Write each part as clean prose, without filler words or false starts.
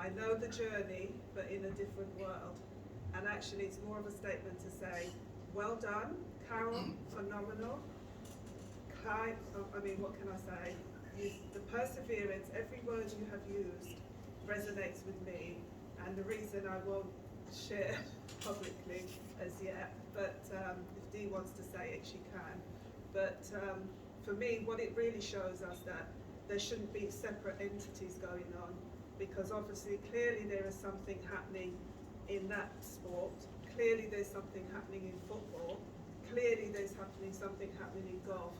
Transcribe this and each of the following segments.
I know the journey, but in a different world. And actually it's more of a statement to say, well done, Carol, phenomenal. Clive, I mean, what can I say? The perseverance, every word you have used resonates with me, and the reason I won't share publicly as yet, but if Dee wants to say it, she can. But for me, what it really shows us that there shouldn't be separate entities going on, because obviously, clearly there is something happening in that sport, clearly there's something happening in football, clearly there's something happening in golf.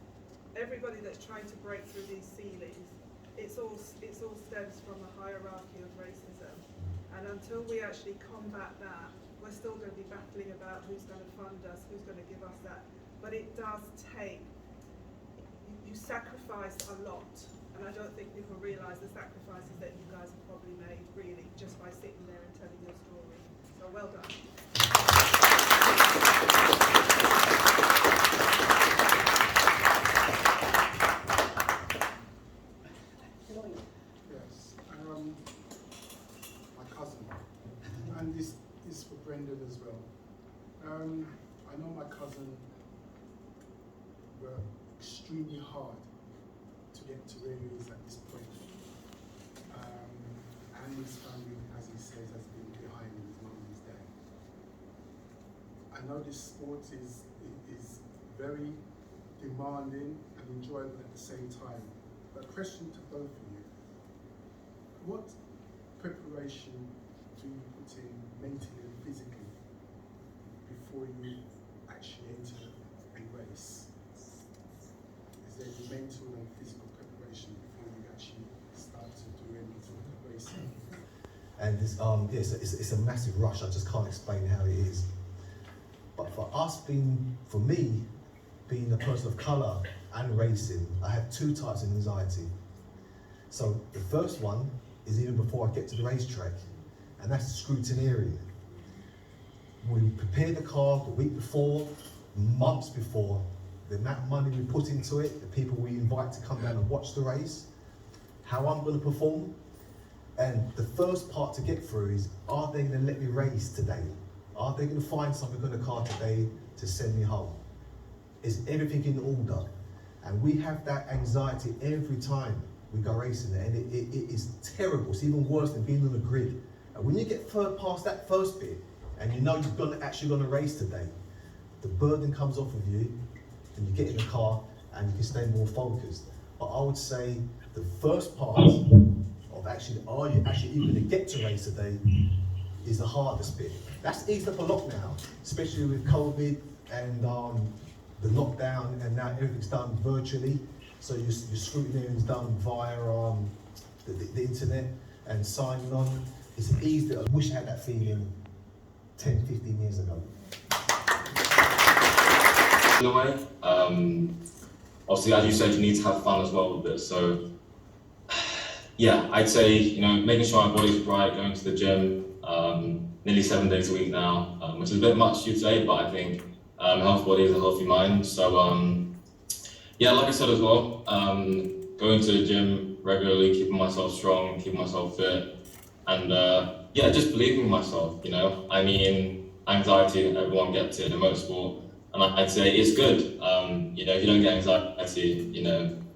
Everybody that's trying to break through these ceilings, it's all stems from a hierarchy of racism. And until we actually combat that, we're still going to be battling about who's going to fund us, who's going to give us that. But it does take, you sacrifice a lot. And I don't think people realise the sacrifices that you guys have probably made, really, just by sitting there and telling your story. So well done. Yes, my cousin, and this is for Brendan as well. I know my cousin worked extremely hard to get to where he is at this point. And his family, as he says, has been behind him, his mum and his dad. I know this sport is very demanding and enjoyable at the same time. But question to both of you, what preparation do you put in mentally and physically before you actually enter a race? Is there any mental and physical preparation before you actually start to do any sort of racing? And it's a massive rush. I just can't explain how it is. But for me, being a person of colour and racing, I have two types of anxiety. So the first one is even before I get to the racetrack, and that's the scrutineering. We prepare the car the week before, months before, the amount of money we put into it, the people we invite to come down and watch the race, how I'm going to perform. And the first part to get through is, are they going to let me race today? Are they going to find something on the car today to send me home? Is everything in order? And we have that anxiety every time we go racing, and it is terrible. It's even worse than being on the grid. And when you get past that first bit, and you know you're actually going to race today, the burden comes off of you, and you get in the car, and you can stay more focused. But I would say the first part of actually, are you actually even going to get to race today, is the hardest bit. That's eased up a lot now, especially with COVID and the lockdown, and now everything's done virtually. So your scrutineering is done via the internet and signing on. It's an easy. I wish I had that feeling 10, 15 years ago. In a way, obviously, as you said, you need to have fun as well with it. So, yeah, I'd say making sure my body's right, going to the gym, nearly 7 days a week now, which is a bit much, you'd say, but I think a healthy body is a healthy mind. So, yeah, like I said as well, going to the gym regularly, keeping myself strong, keeping myself fit, and yeah, just believing in myself. I mean, anxiety, everyone gets it in motorsport, and I'd say it's good. If you don't get anxiety,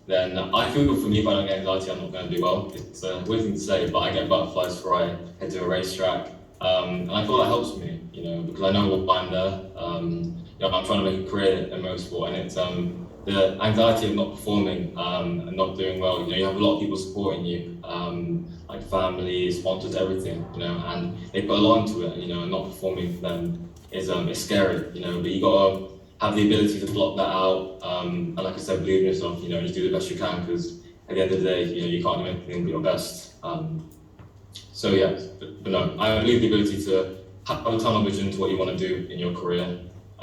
then I feel for me, if I don't get anxiety, I'm not going to do well. It's a weird thing to say, but I get butterflies before I head to a racetrack, and I feel that helps me, because I know what I'm there. I'm trying to make a career in motorsport, and it's the anxiety of not performing and not doing well. You have a lot of people supporting you, like family, sponsors, everything. And they put a lot into it. And not performing for them is scary. But you gotta have the ability to block that out. And like I said, believe in yourself. Just do the best you can, because at the end of the day, you can't do anything but your best. So yeah, but no, I believe the ability to have a tunnel vision to what you want to do in your career.